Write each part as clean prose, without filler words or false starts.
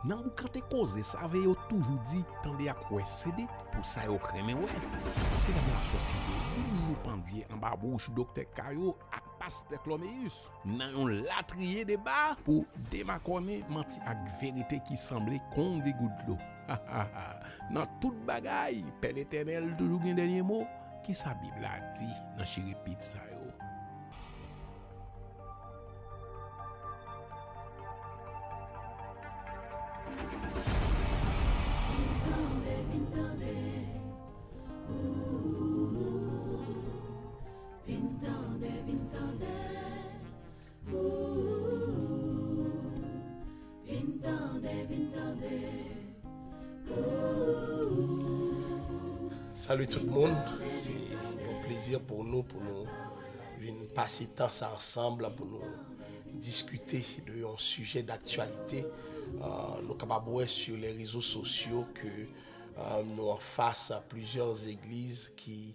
Nan ou quand te cause, ça veut toujours dit, tendez à quoi céder, pour ça yo crème ouais. C'est dans la société, nous pendier en bas bouche docteur Kayo à pasteur Cloméus. Nan yon latrier débat pour démaconner menti ak vérité qui semblait comme des gouttes d'eau. Dans toute bagaille, Père l'Éternel toujours un dernier mot qui sa Bible a dit dans chiripit ça yo. Salut tout le monde, c'est un plaisir pour nous venir passer temps ça ensemble pour nous discuter de un sujet d'actualité. Nous capables sur les réseaux sociaux que nous en face à plusieurs églises qui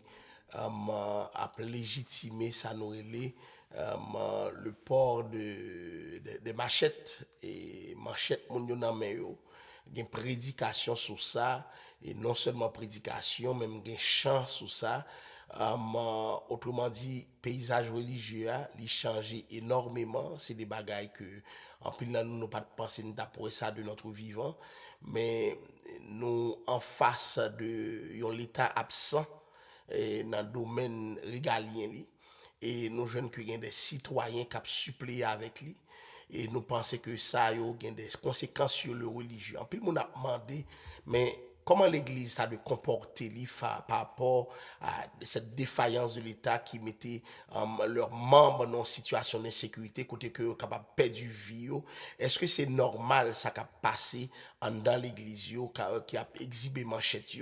a légitimé ça nous relais le port de machettes et manchettes mon yo nan men yo. Gen prédication sur ça et non seulement prédication même gen chant sur ça. Autrement dit paysage religieux il changé énormément, c'est des bagailles que en pile nan nous pas penser d'après ça de notre vivant, mais nous en face de yon l'état absent dans le domaine régalien li, et nous jeunes que gen des citoyens qui suppléé avec lui. Et nous pensons que ça a des conséquences sur le religieux. En plus, on a demandé, mais comment l'Église a de comporter par rapport à cette défaillance de l'État qui mettait leurs membres dans une situation d'insécurité, côté que capable de perdre vie. Est-ce que c'est normal ça qui a passé dans l'Église qui a exhibé manchette?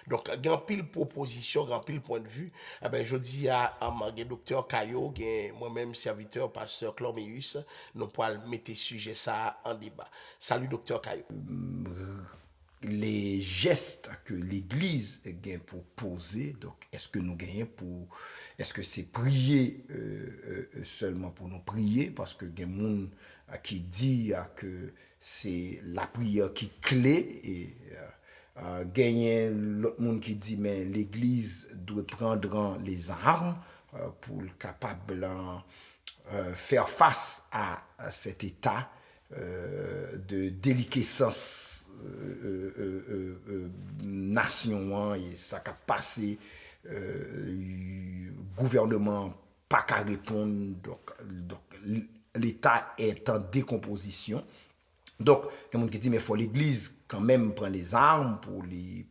Donc, il y a une pile proposition, il y a un pile point de vue. Eh ben, je dis à docteur Kayo, moi-même serviteur, pasteur Cloméus, nous pourrons mettre sujet ça en débat. Salut docteur Kayo. Les gestes que l'Église gagne pour poser, donc est-ce que nous gagnons pour, est-ce que c'est prier seulement pour nous prier, parce que il y a des gens qui dit que c'est la prière qui est clé, et gagner l'autre monde qui dit mais l'Église doit prendre les armes pour être capable faire face à cet état de déliquescence nation et ça a passé gouvernement pas qu'à répondre, donc l'État est en décomposition. Donc comme on dit mais faut l'Église quand même prendre les armes pour les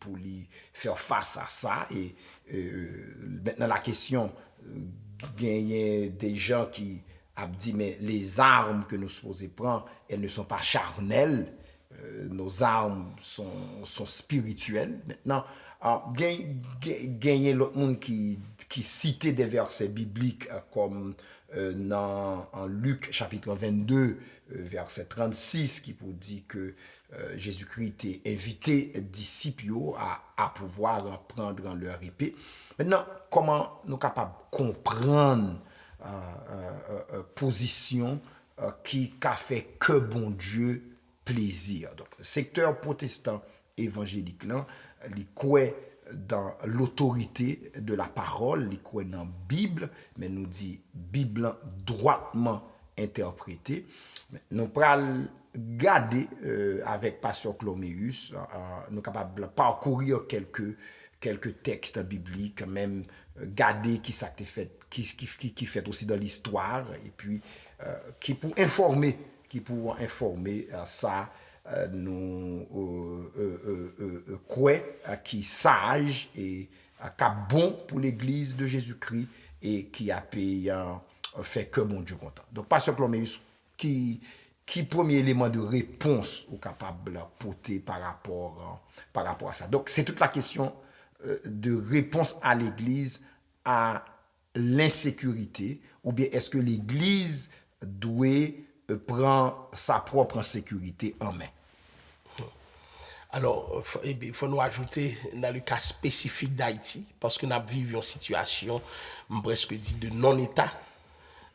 faire face à ça. Et maintenant la question, gagner des gens qui a dit mais les armes que nous supposons prendre, elles ne sont pas charnelles. Nos armes sont spirituelles. Maintenant, gagner l'autre monde qui citait des versets bibliques comme en Luc chapitre 22, verset 36, qui vous dit que Jésus-Christ a invité les disciples à pouvoir prendre leur épée. Maintenant, comment nous sommes capables de comprendre position qui a fait que bon Dieu plaisir. Donc, le secteur protestant évangélique, là, il croit dans l'autorité de la parole, il croit dans la Bible, mais nous dit Bible droitement interprétée. Nous allons garder avec Pasteur Cloméus, nous sommes capables de parcourir quelques textes bibliques, même garder qui ça fait, qui fait aussi dans l'histoire, et puis qui pour informer ça nous quoi qui sage et qui bon pour l'église de Jésus-Christ et qui a fait que mon Dieu content. Donc Pasteur Cloméus qui premier élément de réponse au capable porter par rapport à ça. Donc c'est toute la question de réponse à l'église à l'insécurité, ou bien est-ce que l'église doit prend sa propre sécurité en main? Alors, il faut nous ajouter dans le cas spécifique d'Haïti, parce que nous vivons une situation, presque dit, de non-État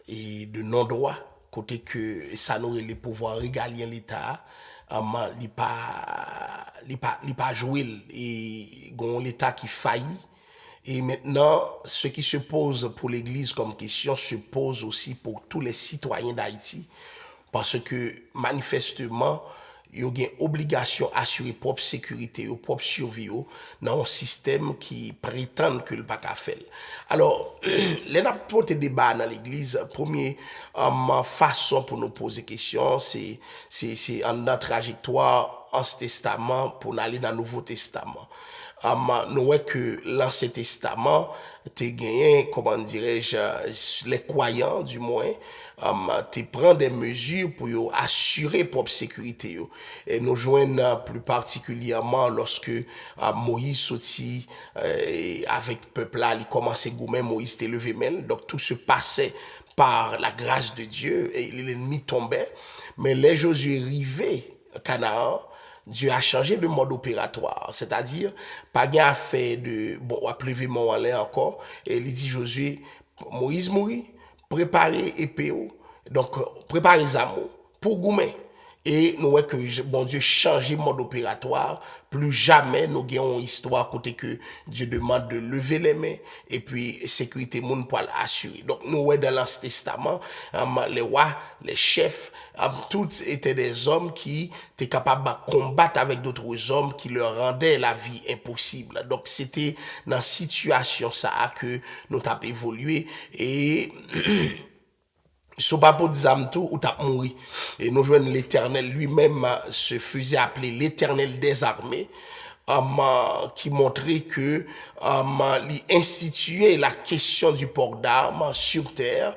et de non-droit, côté que ça nous les pouvoirs régaliens l'État, li pas joué et gon l'état qui faillit. Et maintenant, ce qui se pose pour l'Église comme question se pose aussi pour tous les citoyens d'Haïti. Parce que manifestement, il y a une obligation d'assurer propre sécurité, propre survie dans un système qui prétend que le pas qu'à faire. Alors, les n'importe débat dans l'église, première façon pour nous poser question, c'est en notre trajectoire Ancien Testament pour aller dans le Nouveau Testament. Nous voyons que l'Ancien Testament, tu gagné, comment dirais-je, les croyants du moins, tu prends des mesures pour assurer propre sécurité. Et nous joignons plus particulièrement lorsque Moïse sortit avec le peuple là, il commençait goumer, Moïse était levé même, donc tout se passait par la grâce de Dieu et l'ennemi tombait. Mais les Josué arrivés à Canaan, Dieu a changé de mode opératoire, c'est-à-dire pas gain à faire de bon à pleuver mon aller encore et il dit Josué Moïse mourit, préparez épée donc préparez les amours pour goumer. Et nous voyons que bon Dieu change le mode opératoire. Plus jamais nous gagnons une histoire côté que Dieu demande de lever les mains et puis sécurité monde pour l'assurer. Donc nous voyons dans l'Ancien Testament, les rois, les chefs, tous étaient des hommes qui étaient capables de combattre avec d'autres hommes qui leur rendaient la vie impossible. Donc c'était dans cette situation ça que nous avons évolué et so pas pour des âmes tout ou t'as mouru et nous joignons l'Éternel lui-même se faisait appeler l'Éternel des armées qui montrait que il instituait la question du port d'armes sur terre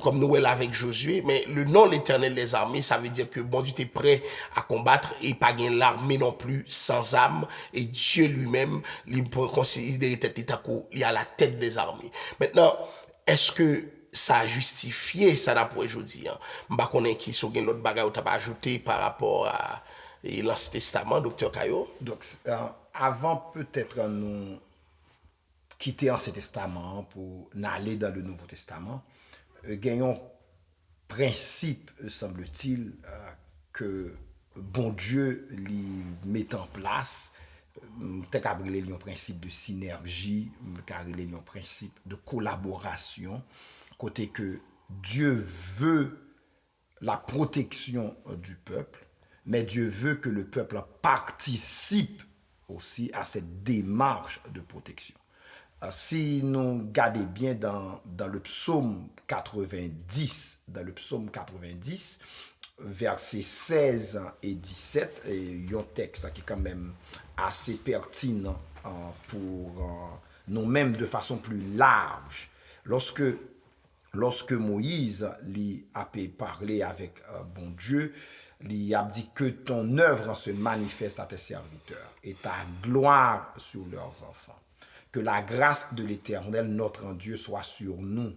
comme nous voyons avec Josué, mais le nom l'Éternel des armées ça veut dire que bon Dieu était prêt à combattre et pas gain l'armée non plus sans âme et Dieu lui-même il considérait il a la tête des armées. Maintenant est-ce que ça a justifié ça n'a pas aujourd'hui m'pa connait qui sont l'autre bagage ou t'as pas ajouté par rapport à l'Ancien Testament docteur Kayo. Donc avant peut-être nous quitter l'Ancien Testament pour aller dans le Nouveau Testament, gagnons principe semble-t-il que bon Dieu lui met en place peut-être un principe de synergie, un principe de collaboration côté que Dieu veut la protection du peuple, mais Dieu veut que le peuple participe aussi à cette démarche de protection. Si nous regardons bien dans le psaume 90, versets 16 et 17, il y a un texte qui est quand même assez pertinent pour nous-mêmes de façon plus large. Lorsque Moïse lui a parlé avec bon Dieu, il a dit que ton œuvre se manifeste à tes serviteurs et ta gloire sur leurs enfants. Que la grâce de l'Éternel, notre Dieu, soit sur nous.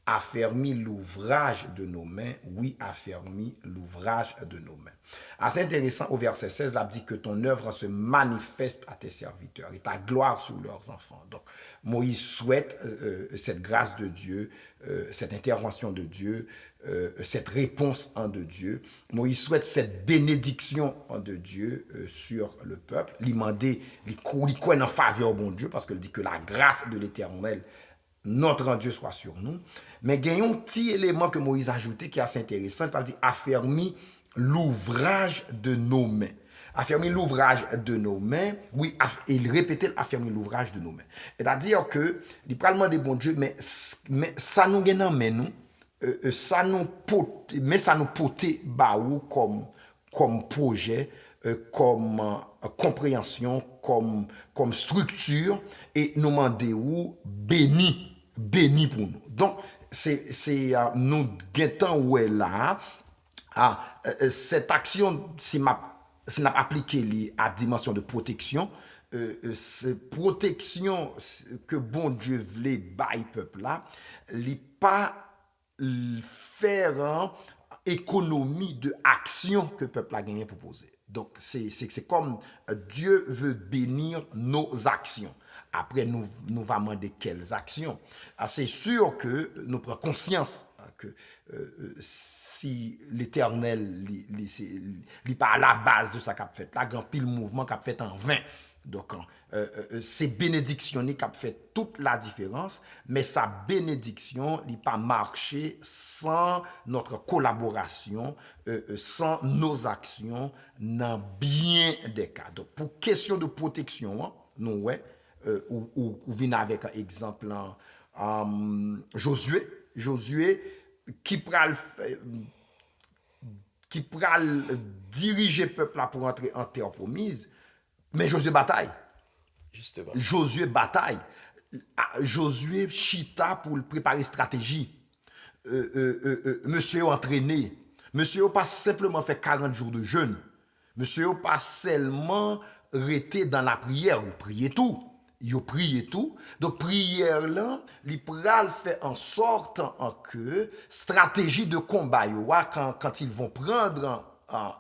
Affermis l'ouvrage de nos mains. Oui, affermis l'ouvrage de nos mains. Assez intéressant, au verset 16, il a dit que ton œuvre se manifeste à tes serviteurs et ta gloire sur leurs enfants. Donc, Moïse souhaite cette grâce de Dieu, cette intervention de Dieu, cette réponse en de Dieu. Moïse souhaite cette bénédiction en de Dieu sur le peuple. Il demandait, il croit en faveur bon Dieu parce qu'il dit que la grâce de l'Éternel, notre Dieu soit sur nous. Mais il y a un petit élément que Moïse a ajouté qui est assez intéressant. Il dit affermis l'ouvrage de nos mains. Affermis l'ouvrage de nos mains. Oui, il répétait affermis l'ouvrage de nos mains. C'est-à-dire que, il parle de bon Dieu, mais ça nous gagne en main, nous. Ça nous pote baou comme projet, comme compréhension, comme structure, et nous demandons béni pour nous. Donc, c'est nous guettons où est là, cette action, si m'a appliqué à dimension de protection, cette protection que bon Dieu voulait bailler peuple là, il pas faire économie de action que peuple a gagné pour poser. Donc c'est comme Dieu veut bénir nos actions. Après nous va demander quelles actions. C'est sûr que nous prenons conscience que si l'Éternel n'est pas à la base de ça qu'a fait, là, grand pile mouvement qu'a fait en vain. Donc, c'est bénédiction qui a fait toute la différence, mais sa bénédiction n'a pas marché sans notre collaboration, sans nos actions, dans bien des cas. Donc, pour question de protection, hein, nous, ouais, ou vient avec un exemple, Josué, qui pral diriger le peuple là pour entrer en terre promise. Mais Josué bataille. Justement. Josué bataille. Josué chita pour préparer stratégie. Monsieur entraîné. Monsieur pas simplement fait 40 jours de jeûne. Monsieur pas seulement resté dans la prière. Il priait tout. Il priait tout. Donc prière là, il pral fait en sorte que stratégie de combat quand ils vont prendre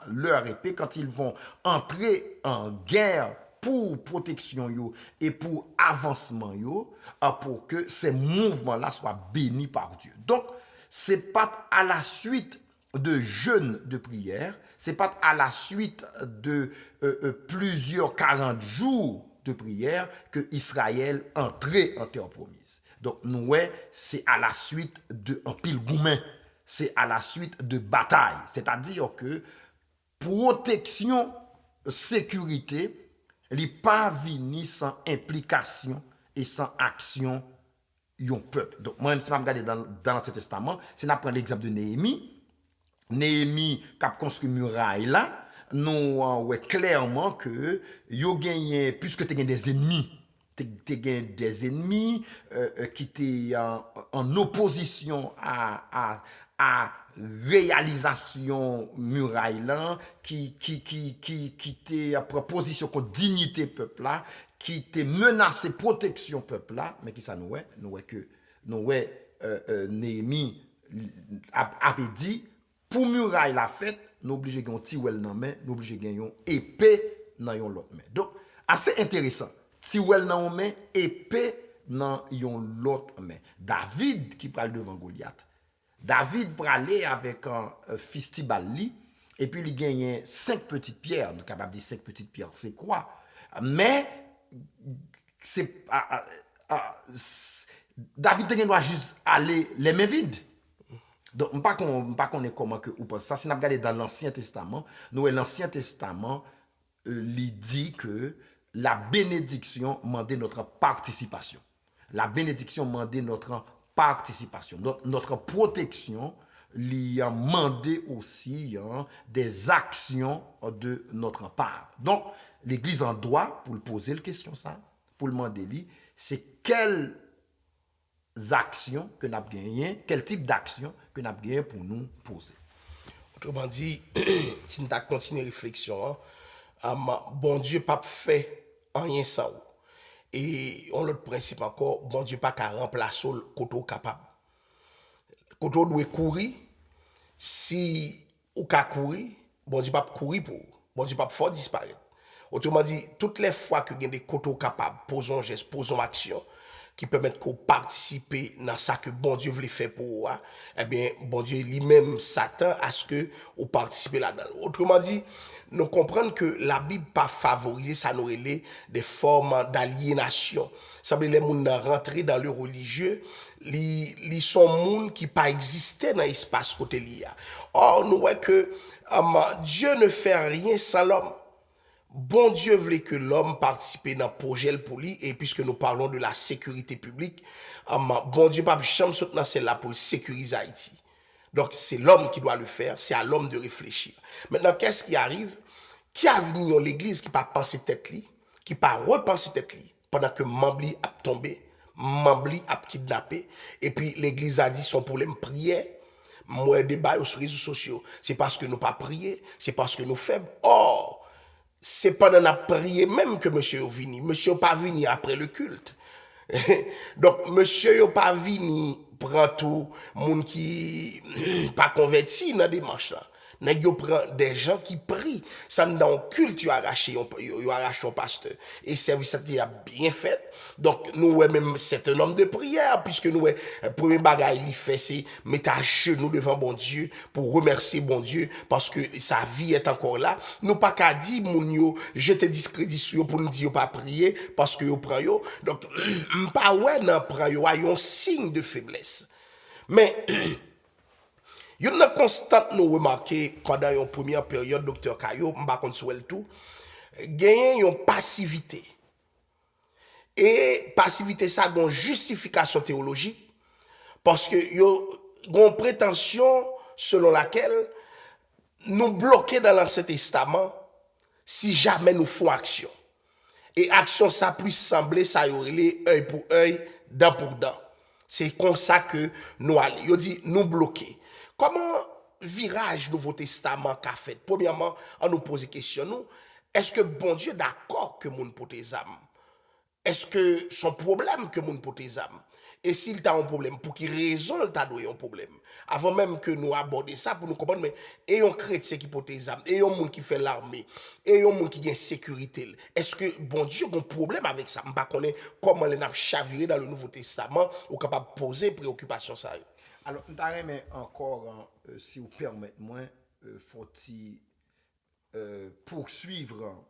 leur épée, quand ils vont entrer en guerre pour protection yo, et pour avancement yo, pour que ces mouvements-là soient bénis par Dieu. Donc, c'est pas à la suite de jeûnes de prière, c'est pas à la suite de plusieurs 40 jours de prière que Israël entrait en terre promise. Donc, nous, c'est à la suite de un pile goumen. C'est à la suite de bataille. C'est-à-dire que protection, sécurité, il n'est pas venu sans implication et sans action d'un peuple. Donc, moi-même, si je regarde dans l'Ancien Testament, si je prends l'exemple de Néhémie qui a construit muraille là, nous voyons clairement que yo gagné, puisque tu as des ennemis, des ennemis qui étaient en opposition à réalisation muraille là, qui était à proposition contre dignité peuple là, qui était menacé protection peuple là, mais qui ça nous que Néhémie a dit pour muraille la fête, nous obligé gagner tiwel nan main, nous obligé gagner épée dans yon l'autre main. Donc assez intéressant. Tiwel nan main, épée dans yon l'autre main. David qui parle devant Goliath. David pralé avec un fistibali et puis il gagne 5 petites pierres. Nous capable de dire 5 petites pierres, c'est quoi? Mais c'est David doit juste aller les mains vides. Donc, je ne sais pas comment que ou pas ça. Si nous regardons dans l'Ancien Testament, l'Ancien Testament il dit que la bénédiction demandait notre participation. La bénédiction demandait notre participation. Notre protection lui a demandé aussi des actions de notre part. Donc, l'Église en droit, pour le poser la question, ça, pour le demander, c'est quelle actions que nous avons gagné, quel type d'action que nous avons gagné pour nous poser. Autrement dit, si nous continuons la réflexion, bon Dieu pas fait rien sans vous. Et on l'autre principe encore, bon Dieu pas qu'à remplacer le côté capable. Côté doit courir, si ou ka courir, bon Dieu pas courir pour, bon Dieu pas fort disparaître. Autrement dit, toutes les fois que vous avez des côtés capables, posons geste, posons action, qui permettent qu'on participe dans ça que bon Dieu voulait faire pour vous, eh bien, bon Dieu lui-même s'attend à ce que vous participez là-dedans. Autrement dit, nous comprenons que la Bible pas favoriser ça nous relève des formes d'aliénation. Ça veut dire les gens rentrer dans le religieux, ils sont gens qui pas existaient dans l'espace côté lié. Or, nous voyons que Dieu ne fait rien sans l'homme. Bon Dieu voulait que l'homme participe dans le projet pour lui, et puisque nous parlons de la sécurité publique, bon Dieu pas jamais soutenir celle-là pour sécuriser Haïti. Donc c'est l'homme qui doit le faire, c'est à l'homme de réfléchir. Maintenant, qu'est-ce qui arrive? Qui a venu dans l'église qui pas pensé tête li, qui pas repenser tête li, pendant que Mambli a tombé, Mambli a kidnappé, et puis l'église a dit son problème prière. Moi débat sur les réseaux sociaux, c'est parce que nous pas prier, c'est parce que nous faibles. Or, c'est pendant la prière même que monsieur est venu. Monsieur n'est pas venu après le culte. Donc, monsieur n'est pas venu prendre tout le monde qui pas converti dans des manches là. Nèg yo prend des gens qui prient. Ça dans un culte, yo arraché un pasteur. Et service a bien fait. Donc, nous, ouais, même, c'est un homme de prière, puisque nous, ouais, premier bagage, il fait, c'est mettre à genoux devant bon Dieu, pour remercier bon Dieu, parce que sa vie est encore là. Nous pas qu'à dire, moun yo, jeter discrédit sur yo pour nous dire pas prier, parce que yo prend yo. Donc, pas ouais, nan prend yo, un signe de faiblesse. Mais, il y a une constante nous remarqué pendant une première période, docteur Kayo, m'ba kon sou el tout, gagné une passivité. Et passivité ça a une justification théologique parce que yo une prétention selon laquelle nous bloquer dans l'Ancien Testament si jamais nous faisons action. Et action ça plus sembler ça y aurait œil pour œil, dent pour dent. C'est comme ça que nous allons. Yo dit nous bloquer. Comment virage Nouveau Testament qu'a fait? Premièrement, on nous pose question nous, est-ce que bon Dieu d'accord que moun pote tes âmes? Est-ce que son problème que moun pote tes âmes? Et s'il t'a un problème, pour quelle raison il t'a donné un problème? Avant même que nous abordions ça, pour nous comprendre, mais et un chrétien qui porte des armes, et un monde qui fait l'armée, et un monde qui a sécurité. Est-ce que bon Dieu a un problème avec ça? Je ne sais pas comment les n'a chaviré dans le Nouveau Testament ou capable de poser préoccupation ça. Alors, mais encore, si vous permettez-moi, faut-il poursuivre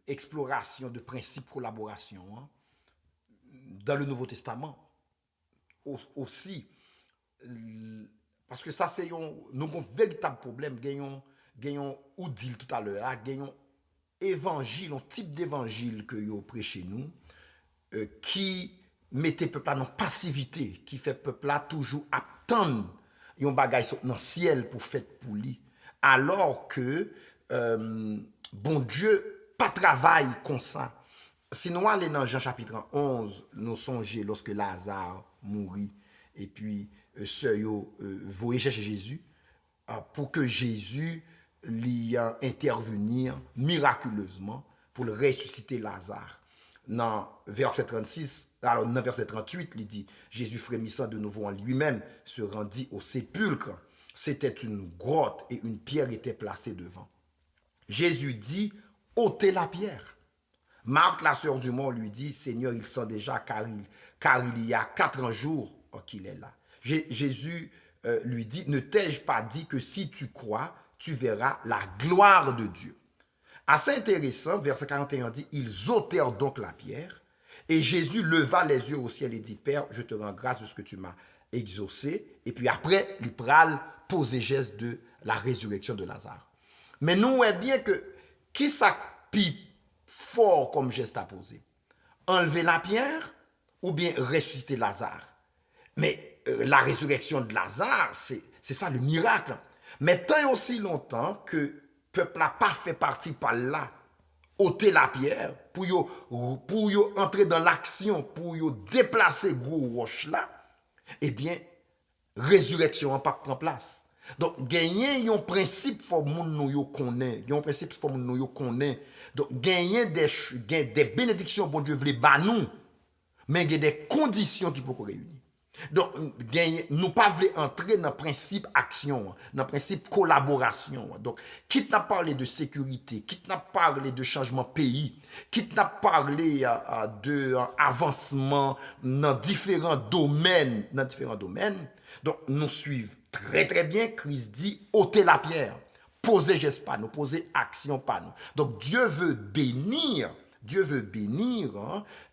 exploration de principes de collaboration dans le Nouveau Testament aussi. Parce que ça, c'est un véritable problème. Gagnons, ou dit tout à l'heure, gagnons évangile, un type d'évangile que vous prêchez nous, qui mettait peuple en passivité, qui fait peuple là toujours attendre un bagage dans le ciel pour faire pour lui. Alors que, bon Dieu, pas travaille comme ça. Si nous allons dans Jean chapitre 11, nous songeons lorsque Lazare mourit, et puis seuil voyez chercher Jésus, pour que Jésus l'y intervenir miraculeusement pour le ressusciter Lazare. Dans verset 36, alors dans verset 38, il dit, Jésus frémissant de nouveau en lui-même se rendit au sépulcre. C'était une grotte et une pierre était placée devant. Jésus dit, ôtez la pierre. Marthe, la sœur du mort, lui dit, Seigneur, il sent déjà car il y a 4 jours qu'il est là. Jésus lui dit, ne t'ai-je pas dit que si tu crois, tu verras la gloire de Dieu. Assez intéressant, verset 41 dit, ils ôtèrent donc la pierre, et Jésus leva les yeux au ciel et dit, Père, je te rends grâce de ce que tu m'as exaucé. Et puis après, il pral poser geste de la résurrection de Lazare. Mais nous, est bien que, qui s'appuie fort comme geste à poser? Enlever la pierre ou bien ressusciter Lazare? Mais la résurrection de Lazare, c'est ça le miracle. Mais tant et aussi longtemps que le peuple n'a pas fait partie par là, ôter la pierre, pour entrer dans l'action, pour déplacer gros roche là, eh bien, résurrection n'a pas prend place. Donc, gagner un principe pour moun nou yo connaît, un principe pour moun nou yo connaît. Donc, gagner des bénédictions bon Dieu vle ba nous, mais il y a des conditions qui peuvent réunir. Donc, nous pas voulons entrer dans le principe action, dans le principe collaboration. Donc, quitte n'a parlé de sécurité, quitte n'a parlé de changement pays, quitte n'a parlé de avancement dans différents domaines, donc nous suivons très très bien. Christ dit, ôtez la pierre, posez geste pas nous, posez action pas nous. Donc, Dieu veut bénir,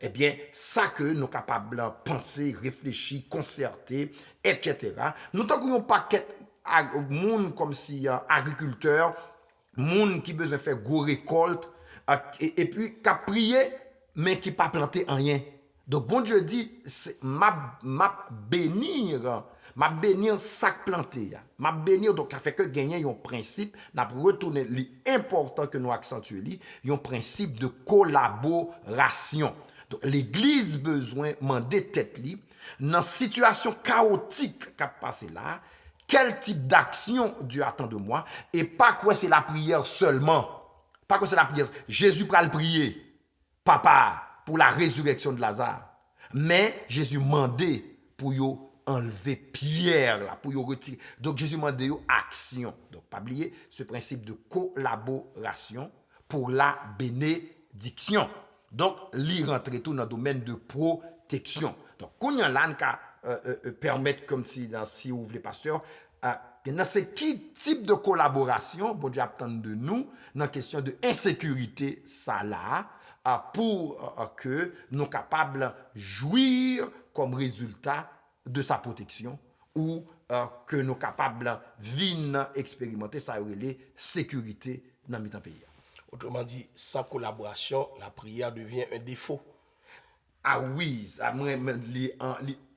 eh bien, ça que nous sommes capables de penser, réfléchir, concerter, etc. Nous n'avons pas de monde comme si agriculteur, monde qui besoin faire gros récolte, et puis qui a prié, mais qui pas planté rien. Donc, bon Dieu dit, m'a bénir sac planté. M'a bénir, donc, ça fait que gagner un principe, n'a retourner l'important que nous accentuons, un principe de collaboration. Donc, l'église besoin demander tête li, dans situation chaotique qu'a passé là, quel type d'action Dieu attend de moi, et pas quoi c'est la prière seulement. Pas quoi c'est la prière. Jésus pral prier, papa, pour la résurrection de Lazare. Mais Jésus mandait pour yo enlever pierre là, pour yo retirer. Donc Jésus m'a dit action. Donc pas oublier ce principe de collaboration pour la bénédiction. Donc li rentre tout dans le domaine de protection. Donc qu'on y a là permettre comme si vous voulez pasteur c'est qui type de collaboration bon Dieu attend de nous dans question de insécurité ça là pour que nous capables jouir comme résultat de sa protection ou que nous capables vivre expérimenter ça les sécurité dans le pays. Autrement dit, sans collaboration, la prière devient un défaut. Ah oui, ça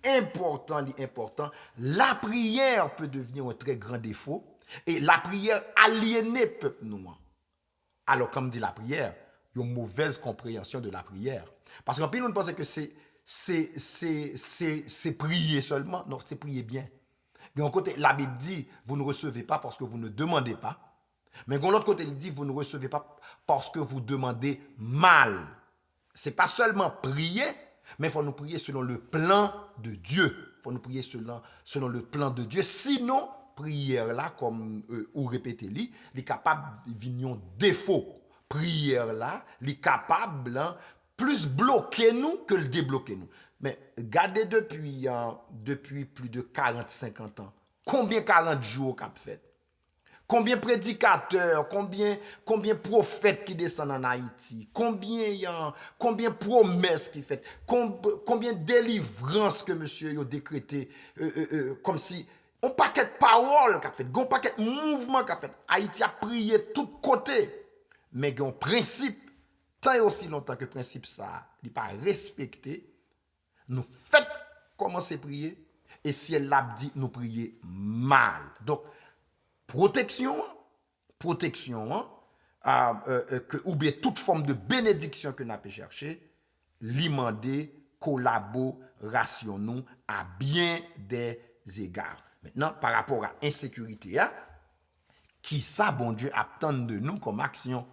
important. La prière peut devenir un très grand défaut et la prière aliénait peuple noir. Alors comme dit la prière, il y a une mauvaise compréhension de la prière. Parce qu'en plus on pense que c'est prier seulement, non, c'est prier bien. D'un côté, la Bible dit, vous ne recevez pas parce que vous ne demandez pas. Mais de l'autre côté, il dit, vous ne recevez pas parce que vous demandez mal. Ce n'est pas seulement prier, mais il faut nous prier selon le plan de Dieu. Il faut nous prier selon le plan de Dieu. Sinon, prière là, comme ou répétez-li, il est capable de venir défaut. Prière là, il est capable plus bloquer nous que le débloquer nous. Mais regardez depuis plus de 40-50 ans, combien 40 jours qu'a fait? Combien de prédicateurs, combien prophètes qui descendent en Haïti, combien de promesses qui fait, combien de délivrances que monsieur a décrété, comme si, un paquet de paroles qu'a fait, un paquet de mouvements qu'a fait. Haïti a prié de tous côtés, mais un principe, tant et aussi longtemps que le principe ça, n'est pas respecté, nous faisons commencer à prier, et si elle l'a dit, nous prier mal. Donc, protection, ou bien toute forme de bénédiction que nous avons cherché, l'imandé collaboration nous à bien des égards. Maintenant, par rapport à l'insécurité, qui ça, bon Dieu, attend de nous comme action?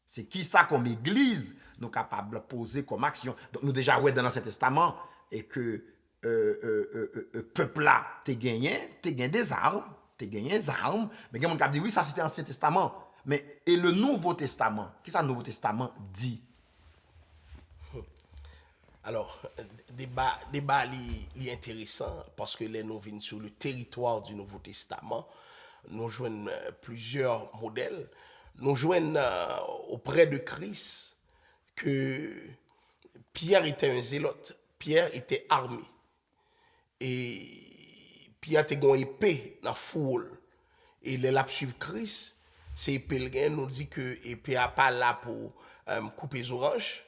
C'est qui ça, comme église, nous capables de poser comme action? Donc, nous déjà, ouais, dans l'Ancien Testament, et que peuple là, t'es gagné des armes. Tu gagné des armes, mais quelqu'un qui dit oui, ça c'était l'Ancien Testament. Mais et le Nouveau Testament, qu'est-ce que le Nouveau Testament dit? Alors, débat li intéressant parce que les nous venons sur le territoire du Nouveau Testament, nous joignons plusieurs modèles. Nous joignons auprès de Christ que Pierre était un zélote, Pierre était armé. Et Pierre a une épée dans la foule. Et les lap suivre Christ, c'est épée le gain nous dit que épée a pas là pour couper les oranges.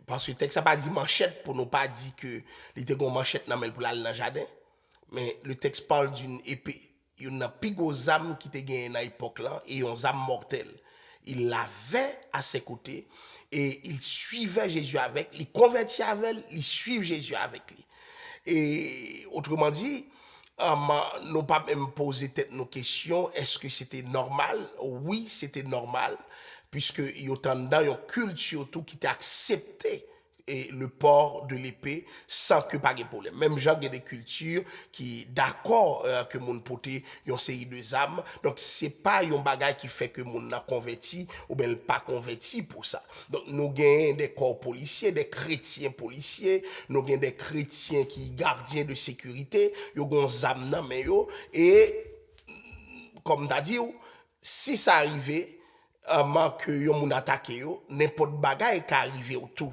Parce que le texte n'a pas dit manchette pour nous pas dire que il était une manchette pour aller dans le jardin. Mais le texte parle d'une épée. Il y a une plus grosse âme qui était gagnée dans l'époque là et une âme mortelle. Il l'avait à ses côtés et il suivait Jésus avec, il convertit avec, il suivait Jésus avec lui. Et autrement dit, nous pas même poser nos questions, est-ce que c'était normal? Oui, c'était normal, puisque il y a autant une culture tout qui était accepté et le port de l'épée sans que pas de problème. Même genre il y a des cultures qui d'accord que mon poté yon série de âmes. Donc c'est pas un bagage qui fait que mon n'a converti ou bien pas converti pour ça. Donc nous gagnons des corps policiers, des chrétiens policiers, nous gagnons des chrétiens qui gardiens de sécurité, yo gon âme nan men yo et comme t'as dit si ça arrivait que yon moun attaque yo, n'importe bagage qui arrive autour.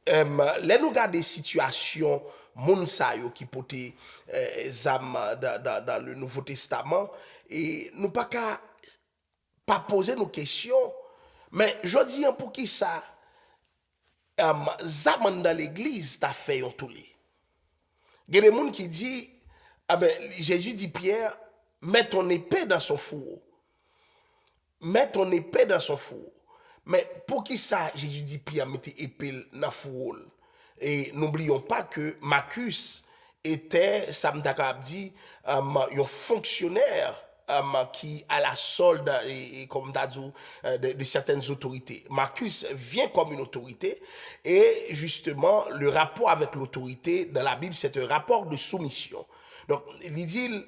Là nous regardons des situations moun sa yo qui pote zam dans le Nouveau Testament et nous pas poser nos questions mais je dis pour qui ça zam dans l'église t'a fait yon toulé. Il y a des moun qui dit Jésus dit Pierre mets ton épée dans son four. Mets ton épée dans son four. Mais pour qui ça, Jésus dit Pierre mettez épée dans le four. Et n'oublions pas que Marcus était, ça me dit, un fonctionnaire qui à la solde et comme t'as dit, de certaines autorités. Marcus vient comme une autorité et justement le rapport avec l'autorité dans la Bible c'est un rapport de soumission. Donc il dit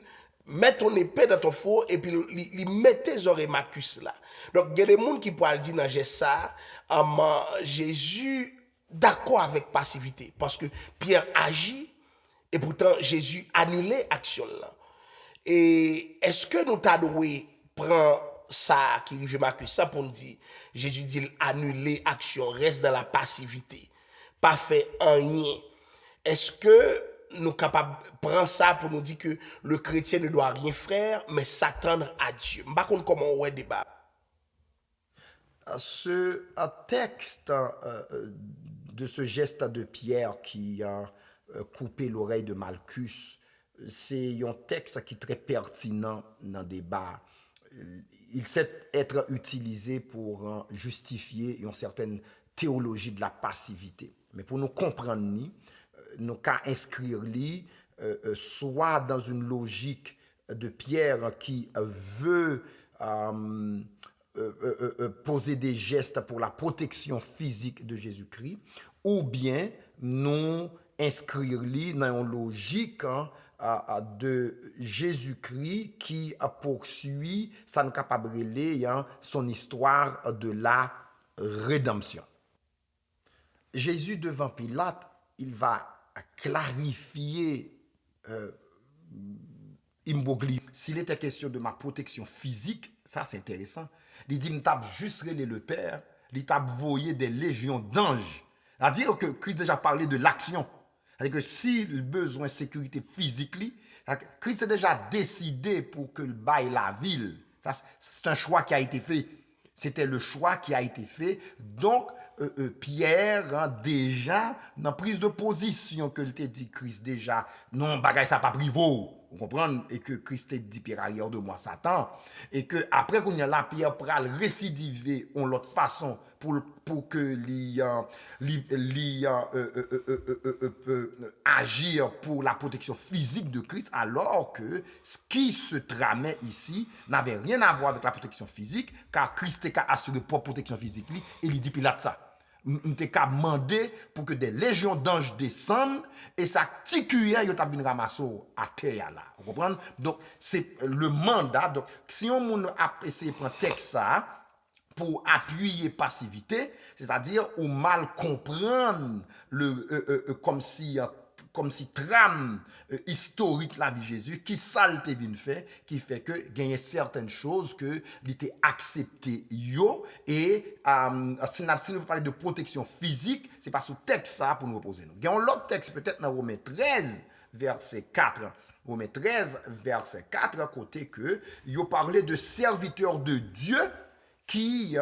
mets ton épée dans ton four et puis il met tes oreilles Marcus là. Donc il y a des gens qui pourraient dire dans ça Jésus d'accord avec passivité parce que Pierre agit et pourtant Jésus annulé action là. Et est-ce que nous t'adoué prend ça qui arrive Marcus ça pour nous dire Jésus dit annuler action reste dans la passivité pas fait rien. Est-ce que nous capables prendre ça pour nous dire que le chrétien ne doit rien faire mais s'attendre à Dieu. Par contre comment on débat ce texte de ce geste de Pierre qui a coupé l'oreille de Malchus, c'est un texte qui est très pertinent dans le débat. Il sait être utilisé pour justifier une certaine théologie de la passivité. Mais pour nous comprendre, nous qu'à inscrire soit dans une logique de Pierre qui veut poser des gestes pour la protection physique de Jésus-Christ, ou bien nous inscrire dans une logique de Jésus-Christ qui poursuit sa capacité son histoire de la rédemption. Jésus devant Pilate, il va clarifier imbroglio. S'il était question de ma protection physique, ça c'est intéressant. Il dit, m't'a juste relé le Père, il t'a voyé des légions d'anges. C'est-à-dire que Christ déjà parlé de l'action. C'est-à-dire que si le besoin de sécurité physique, Christ a déjà décidé pour que le bail la ville. Ça, c'est un choix qui a été fait. C'était le choix qui a été fait. Donc, Pierre, déjà, dans la prise de position que il t'a dit Christ déjà, non, bagay ça pas privo. Vous comprenez? Et que Christ t'a dit Pierre ailleurs de moi Satan. Et que après qu'on y a la Pierre pour récidiver en l'autre façon pour que agir pour la protection physique de Christ, alors que ce qui se tramait ici n'avait rien à voir avec la protection physique, car Christ a assuré pour protection physique, et il dit Pilate ça. On t'a demandé pour que des légions d'anges descendent et ça petit cuillère yo t'a vinn ramasser à terre là. Vous comprenez? Donc c'est le mandat. Donc si on a essayé de prendre texte ça pour appuyer passivité, c'est-à-dire ou mal comprendre le comme si trame historique la vie de Jésus qui salte vient fait qui fait que gagner certaines choses que il était accepté yo et si nous parler de protection physique c'est pas sous texte ça pour nous reposer nous gagnons l'autre texte peut-être dans Romains 13 verset 4 Romains 13 verset 4 côté que yo parlait de serviteurs de Dieu qui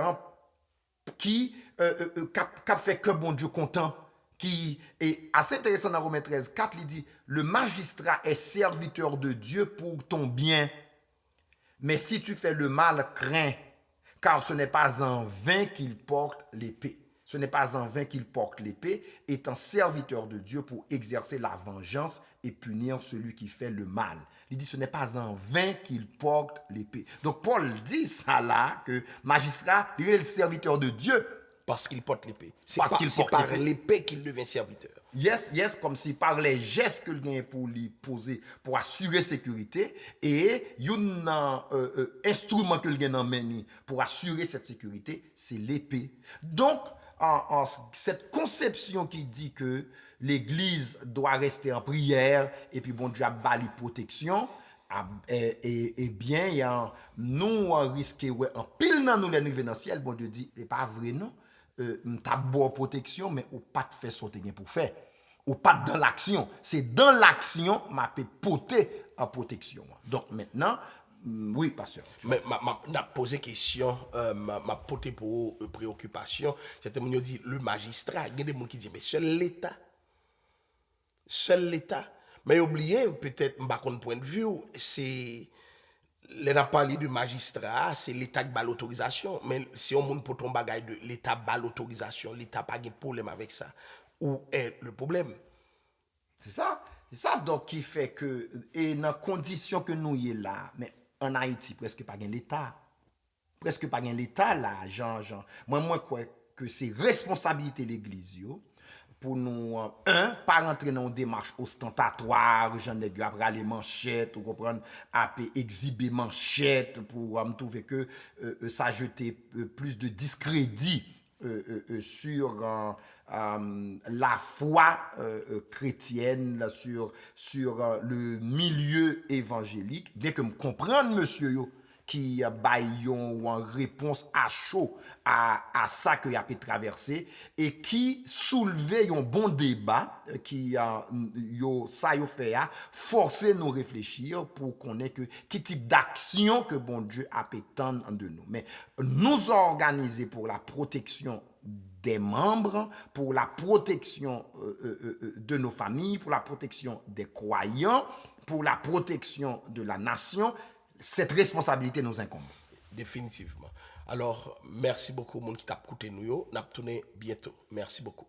fait que bon Dieu content qui est assez intéressant dans Romains 13, 4, il dit, le magistrat est serviteur de Dieu pour ton bien. Mais si tu fais le mal, crains, car ce n'est pas en vain qu'il porte l'épée. Ce n'est pas en vain qu'il porte l'épée, étant serviteur de Dieu pour exercer la vengeance et punir celui qui fait le mal. Il dit, ce n'est pas en vain qu'il porte l'épée. Donc Paul dit ça là, que magistrat, il est le serviteur de Dieu. Parce qu'il porte l'épée. C'est par l'épée qu'il devient serviteur. Yes, comme si par les gestes que gagne pour lui poser, pour assurer sécurité, et un instrument que gagne en main pour assurer cette sécurité, c'est l'épée. Donc, cette conception qui dit que l'Église doit rester en prière, et puis bon Dieu a bali protection, et bien, nous risquons, en pile dans nous les niveaux dans le ciel, bon Dieu dit, c'est pas vrai non. T'as bonne protection mais ou pas de faire sauter pour faire ou pas dans l'action c'est dans l'action m'a peut porter en protection donc maintenant oui pasteur mais m'a posé question m'a porté pour préoccupation c'était mon dit le magistrat il y a des gens qui disent mais seul l'état mais oubliez peut-être pas qu'on point de vue c'est les n'a parlé de magistrat, c'est l'État qui bat l'autorisation. Mais si on monte pour ton bagage de l'État bat l'autorisation, l'État pas de problème avec ça. Où est le problème? C'est ça donc qui fait que, et dans la condition que nous y est là, mais en Haïti, presque pas l'État. Presque pas l'État là, moi crois que c'est responsabilité l'église pour nous pas rentrer dans une démarche ostentatoire, j'en ai vu après les manchettes, ou comprendre après exhiber manchettes pour me trouver que ça jetait plus de discrédit sur la foi chrétienne, sur le milieu évangélique, bien que me comprendre monsieur yo qui baillon en réponse à chaud à ça que y a pu traverser et qui soulevait un bon débat qui ça yo fait forcer nous réfléchir pour qu'on ait que quel type d'action que bon Dieu a pu tendre de nous, mais nous organiser pour la protection des membres, pour la protection de nos familles, pour la protection des croyants, pour la protection de la nation. Cette responsabilité nous incombe. Définitivement. Alors, merci beaucoup, monde qui t'a écouté nous. N'a tourné bientôt. Merci beaucoup.